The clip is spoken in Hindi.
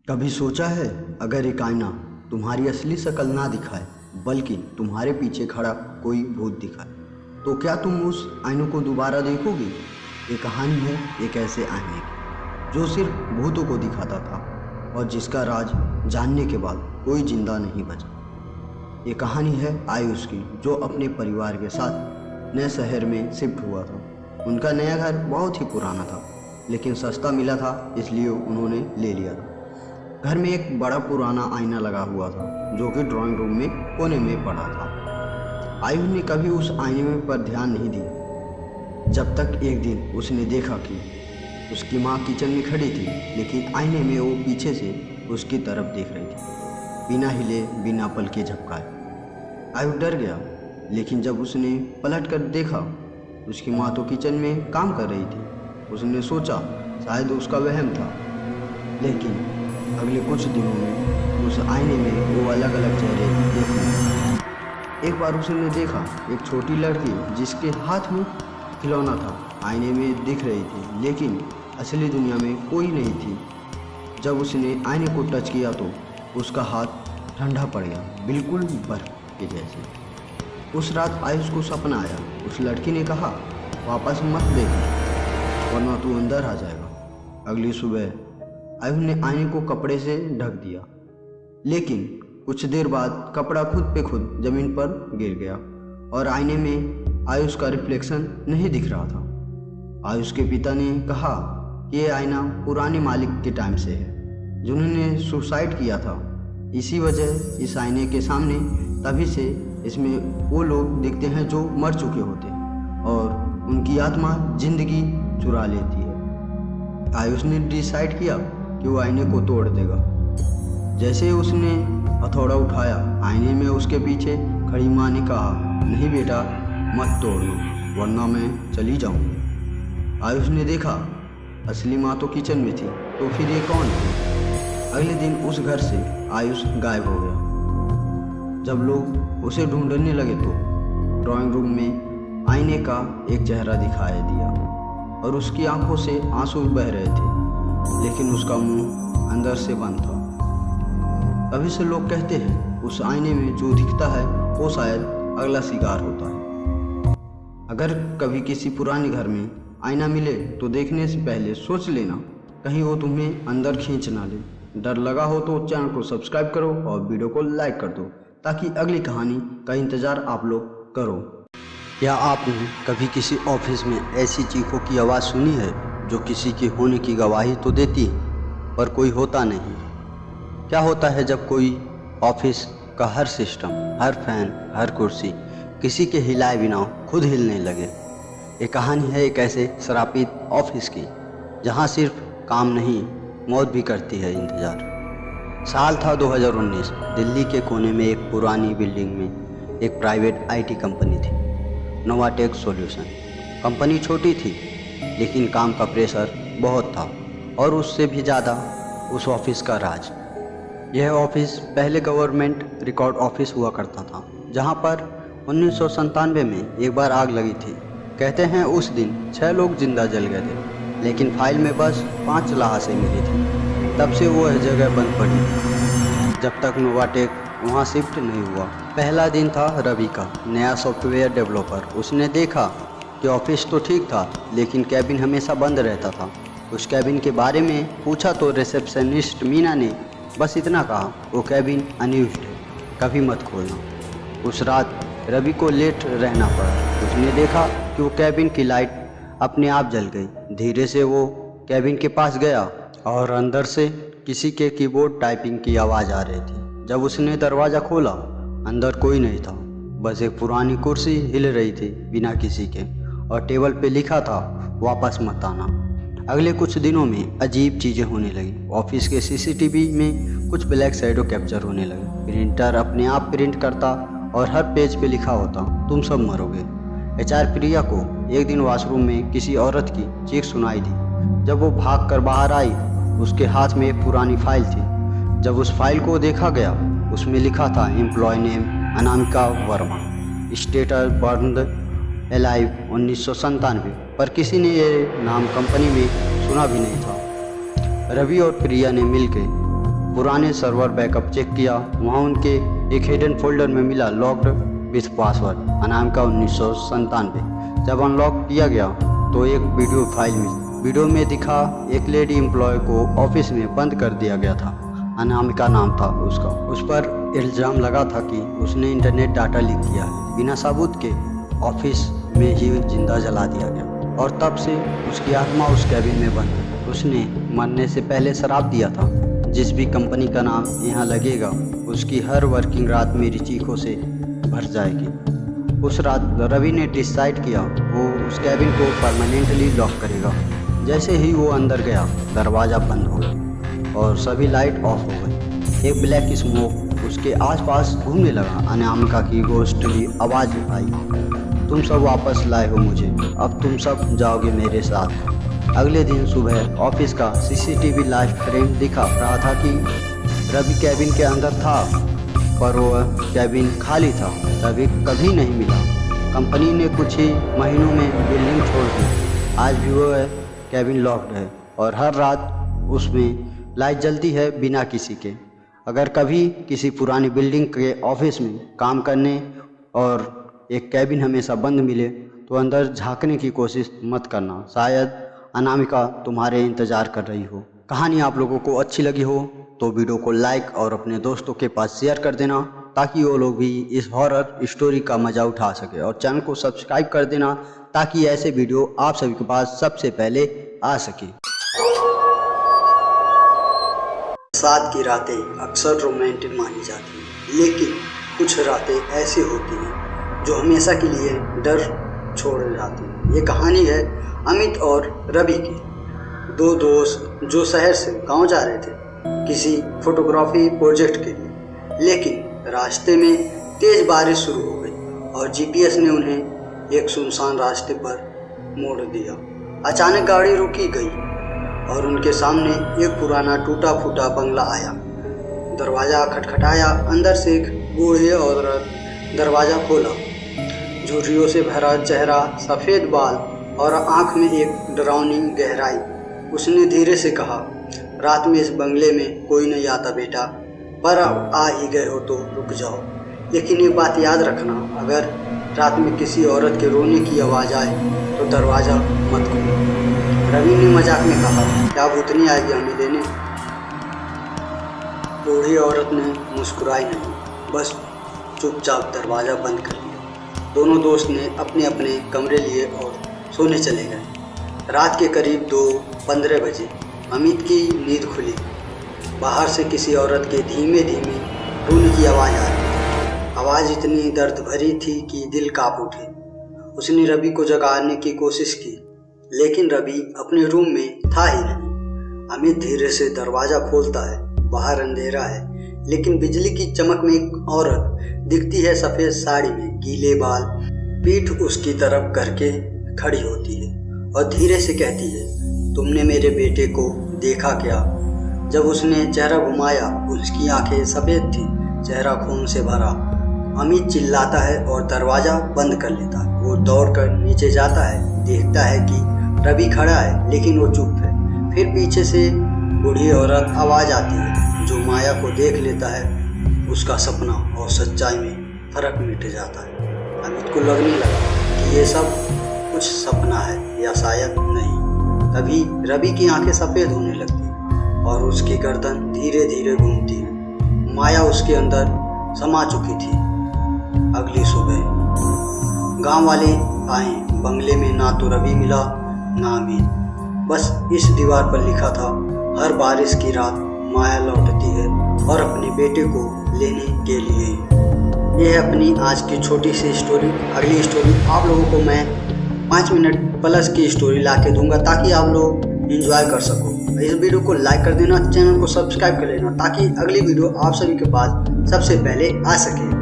कभी सोचा है अगर एक आईना तुम्हारी असली शक्ल ना दिखाए बल्कि तुम्हारे पीछे खड़ा कोई भूत दिखाए तो क्या तुम उस आईने को दोबारा देखोगे। ये कहानी है एक ऐसे आईने की जो सिर्फ भूतों को दिखाता था और जिसका राज जानने के बाद कोई जिंदा नहीं बचा। ये कहानी है आयुष की जो अपने परिवार के साथ नए शहर में शिफ्ट हुआ था। उनका नया घर बहुत ही पुराना था लेकिन सस्ता मिला था इसलिए उन्होंने ले लिया था। घर में एक बड़ा पुराना आईना लगा हुआ था जो कि ड्राइंग रूम में कोने में पड़ा था। आयुष ने कभी उस आईने पर ध्यान नहीं दिया जब तक एक दिन उसने देखा कि उसकी माँ किचन में खड़ी थी लेकिन आईने में वो पीछे से उसकी तरफ देख रही थी, बिना हिले बिना पल के झपकाए। आयुष डर गया लेकिन जब उसने पलट कर देखा उसकी माँ तो किचन में काम कर रही थी। उसने सोचा शायद उसका वहम था, लेकिन अगले कुछ दिनों में उस आईने में वो अलग अलग चेहरे देखने लगे। एक बार उसने देखा एक छोटी लड़की जिसके हाथ में खिलौना था आईने में दिख रही थी लेकिन असली दुनिया में कोई नहीं थी। जब उसने आईने को टच किया तो उसका हाथ ठंडा पड़ गया, बिल्कुल बर्फ के जैसे। उस रात आयुष को सपना आया। उस लड़की ने कहा वापस मत देखना वरना तू अंदर आ जाएगा। अगली सुबह आयुष ने आईने को कपड़े से ढक दिया लेकिन कुछ देर बाद कपड़ा खुद पे खुद जमीन पर गिर गया और आईने में आयुष का रिफ्लेक्शन नहीं दिख रहा था। आयुष के पिता ने कहा कि ये आईना पुराने मालिक के टाइम से है जिन्होंने सुसाइड किया था। इसी वजह इस आईने के सामने तभी से इसमें वो लोग दिखते हैं जो मर चुके होते हैं और उनकी आत्मा जिंदगी चुरा लेती है। आयुष ने डिसाइड किया कि वो आईने को तोड़ देगा। जैसे उसने हथौड़ा उठाया आईने में उसके पीछे खड़ी माँ ने कहा नहीं बेटा मत तोड़ना वरना मैं चली जाऊंगी। आयुष ने देखा असली माँ तो किचन में थी तो फिर ये कौन थी। अगले दिन उस घर से आयुष गायब हो गया। जब लोग उसे ढूंढने लगे तो ड्राइंग रूम में आईने का एक चेहरा दिखाई दिया और उसकी आंखों से आंसू बह रहे थे लेकिन उसका मुंह अंदर से बंद था। तभी से लोग कहते हैं उस आईने में जो दिखता है वो शायद अगला शिकार होता है। अगर कभी किसी पुराने घर में आईना मिले तो देखने से पहले सोच लेना कहीं वो तुम्हें अंदर खींच ना ले। डर लगा हो तो चैनल को सब्सक्राइब करो और वीडियो को लाइक कर दो ताकि अगली कहानी का इंतज़ार आप लोग करो। क्या आपने कभी किसी ऑफिस में ऐसी चीखों की आवाज़ सुनी है जो किसी के होने की गवाही तो देती है पर कोई होता नहीं। क्या होता है जब कोई ऑफिस का हर सिस्टम, हर फैन, हर कुर्सी किसी के हिलाए बिना खुद हिलने लगे। ये कहानी है एक ऐसे श्रापित ऑफिस की जहां सिर्फ काम नहीं मौत भी करती है इंतज़ार। साल था 2019। दिल्ली के कोने में एक पुरानी बिल्डिंग में एक प्राइवेट आईटी कंपनी थी, नोवाटेक सॉल्यूशन। कंपनी छोटी थी लेकिन काम का प्रेशर बहुत था और उससे भी ज़्यादा उस ऑफिस का राज। यह ऑफिस पहले गवर्नमेंट रिकॉर्ड ऑफिस हुआ करता था जहां पर 1997 में एक बार आग लगी थी। कहते हैं उस दिन 6 लोग जिंदा जल गए थे लेकिन फाइल में बस 5 लाशें मिली थी। तब से वो जगह बंद पड़ी जब तक नोवाटेक वहाँ शिफ्ट नहीं हुआ। पहला दिन था रवि का, नया सॉफ्टवेयर डेवलपर। उसने देखा कि ऑफिस तो ठीक था लेकिन कैबिन हमेशा बंद रहता था। उस कैबिन के बारे में पूछा तो रिसेप्शनिस्ट मीना ने बस इतना कहा वो कैबिन अनयूज्ड है, कभी मत खोलना। उस रात रवि को लेट रहना पड़ा। उसने देखा कि वो कैबिन की लाइट अपने आप जल गई। धीरे से वो कैबिन के पास गया और अंदर से किसी के कीबोर्ड टाइपिंग की आवाज़ आ रही थी। जब उसने दरवाज़ा खोला अंदर कोई नहीं था, बस एक पुरानी कुर्सी हिल रही थी बिना किसी के और टेबल पे लिखा था वापस मत आना। अगले कुछ दिनों में अजीब चीज़ें होने लगी। ऑफिस के सीसीटीवी में कुछ ब्लैक शैडो कैप्चर होने लगे। प्रिंटर अपने आप प्रिंट करता और हर पेज पे लिखा होता तुम सब मरोगे। एचआर प्रिया को एक दिन वॉशरूम में किसी औरत की चीख सुनाई दी। जब वो भाग कर बाहर आई उसके हाथ में एक पुरानी फाइल थी। जब उस फाइल को देखा गया उसमें लिखा था employ name Anamika Verma, status burn alive 1997, पर किसी ने ये नाम कंपनी में सुना भी नहीं था। रवि और प्रिया ने मिलकर पुराने सर्वर बैकअप चेक किया। वहाँ उनके एक हिडन फोल्डर में मिला लॉक्ड विथ पासवर्ड अनामिका 1997। जब अनलॉक किया गया तो एक वीडियो फाइल मिली। वीडियो में दिखा एक लेडी एम्प्लॉय को ऑफिस में बंद कर दिया गया था। अनामिका नाम था उसका। उस पर इल्ज़ाम लगा था कि उसने इंटरनेट डाटा लीक किया। बिना सबूत के ऑफिस में ही जिंदा जला दिया गया और तब से उसकी आत्मा उस कैबिन में बंद है। उसने मरने से पहले श्राप दिया था, जिस भी कंपनी का नाम यहाँ लगेगा उसकी हर वर्किंग रात मेरी चीखों से भर जाएगी। उस रात रवि ने डिसाइड किया वो उस कैबिन को परमानेंटली लॉक करेगा। जैसे ही वो अंदर गया दरवाज़ा बंद हो गया और सभी लाइट ऑफ हो गई। एक ब्लैक स्मोक उसके आसपास घूमने लगा। अनामिका की घोस्टली आवाज़ आई, तुम सब वापस लाए हो मुझे, अब तुम सब जाओगे मेरे साथ। अगले दिन सुबह ऑफिस का सीसीटीवी लाइव फ्रेम दिखा रहा था कि रवि कैबिन के अंदर था, पर वह कैबिन खाली था। रवि कभी नहीं मिला। कंपनी ने कुछ ही महीनों में बिल्डिंग छोड़ दी। आज भी वह कैबिन लॉक्ड है और हर रात उसमें लाइट जलती है बिना किसी के। अगर कभी किसी पुरानी बिल्डिंग के ऑफिस में काम करने और एक कैबिन हमेशा बंद मिले तो अंदर झांकने की कोशिश मत करना, शायद अनामिका तुम्हारे इंतज़ार कर रही हो। कहानी आप लोगों को अच्छी लगी हो तो वीडियो को लाइक और अपने दोस्तों के पास शेयर कर देना, ताकि वो लोग भी इस हॉरर स्टोरी का मज़ा उठा सके। और चैनल को सब्सक्राइब कर देना ताकि ऐसे वीडियो आप सभी के पास सबसे पहले आ सके। साथ की रातें अक्सर रोमांटिक मानी जाती हैं, लेकिन कुछ रातें ऐसी होती हैं जो हमेशा के लिए डर छोड़ जाती हैं। ये कहानी है अमित और रवि की। दो दोस्त जो शहर से गांव जा रहे थे किसी फोटोग्राफी प्रोजेक्ट के लिए, लेकिन रास्ते में तेज बारिश शुरू हो गई और जीपीएस ने उन्हें एक सुनसान रास्ते पर मोड़ दिया। अचानक गाड़ी रुकी गई और उनके सामने एक पुराना टूटा फूटा बंगला आया। दरवाज़ा खटखटाया। अंदर से एक बूढ़ी औरत दरवाज़ा खोला। झुर्रियों से भरा चेहरा, सफ़ेद बाल और आँख में एक डरावनी गहराई। उसने धीरे से कहा, रात में इस बंगले में कोई नहीं आता बेटा, पर अब आ ही गए हो तो रुक जाओ। लेकिन एक बात याद रखना, अगर रात में किसी औरत के रोने की आवाज़ आए तो दरवाज़ा मत खोलो। रवि ने मजाक में कहा, क्या भूतनी आएगी हमें लेने? बूढ़ी औरत ने मुस्कुराई नहीं, बस चुपचाप दरवाज़ा बंद कर दिया। दोनों दोस्त ने अपने अपने कमरे लिए और सोने चले गए। रात के करीब 2:15 बजे अमित की नींद खुली। बाहर से किसी औरत के धीमे धीमे रोने की आवाज़ आ रही थी। आवाज़ इतनी दर्द भरी थी कि दिल कांप उठे। उसने रवि को जगाने की कोशिश की, लेकिन रवि अपने रूम में था ही नहीं। अमित धीरे से दरवाज़ा खोलता है। बाहर अंधेरा है, लेकिन बिजली की चमक में एक औरत दिखती है, सफ़ेद साड़ी में, गीले बाल, पीठ उसकी तरफ करके खड़ी होती है और धीरे से कहती है, तुमने मेरे बेटे को देखा क्या? जब उसने चेहरा घुमाया, उसकी आंखें सफ़ेद थी, चेहरा खून से भरा। अमित चिल्लाता है और दरवाज़ा बंद कर लेता है। वो दौड़कर नीचे जाता है, देखता है कि रवि खड़ा है, लेकिन वो चुप है। फिर पीछे से बूढ़ी औरत आवाज़ आती है, जो माया को देख लेता है। उसका सपना और सच्चाई में फ़र्क मिट जाता है। अमित को लगने लगा कि ये सब कुछ सपना है या शायद नहीं। तभी रवि की आंखें सफ़ेद होने लगती और उसकी गर्दन धीरे धीरे घूमती है। माया उसके अंदर समा चुकी थी। अगली सुबह गांव वाले आए। बंगले में ना तो रवि मिला ना अमित। बस इस दीवार पर लिखा था, हर बारिश की रात माया लौटती है और अपने बेटे को लेने के लिए। ये है अपनी आज की छोटी सी स्टोरी। अगली स्टोरी आप लोगों को मैं 5 मिनट प्लस की स्टोरी ला के दूंगा, ताकि आप लोग एंजॉय कर सको। इस वीडियो को लाइक कर देना, चैनल को सब्सक्राइब कर लेना, ताकि अगली वीडियो आप सभी के पास सबसे पहले आ सके।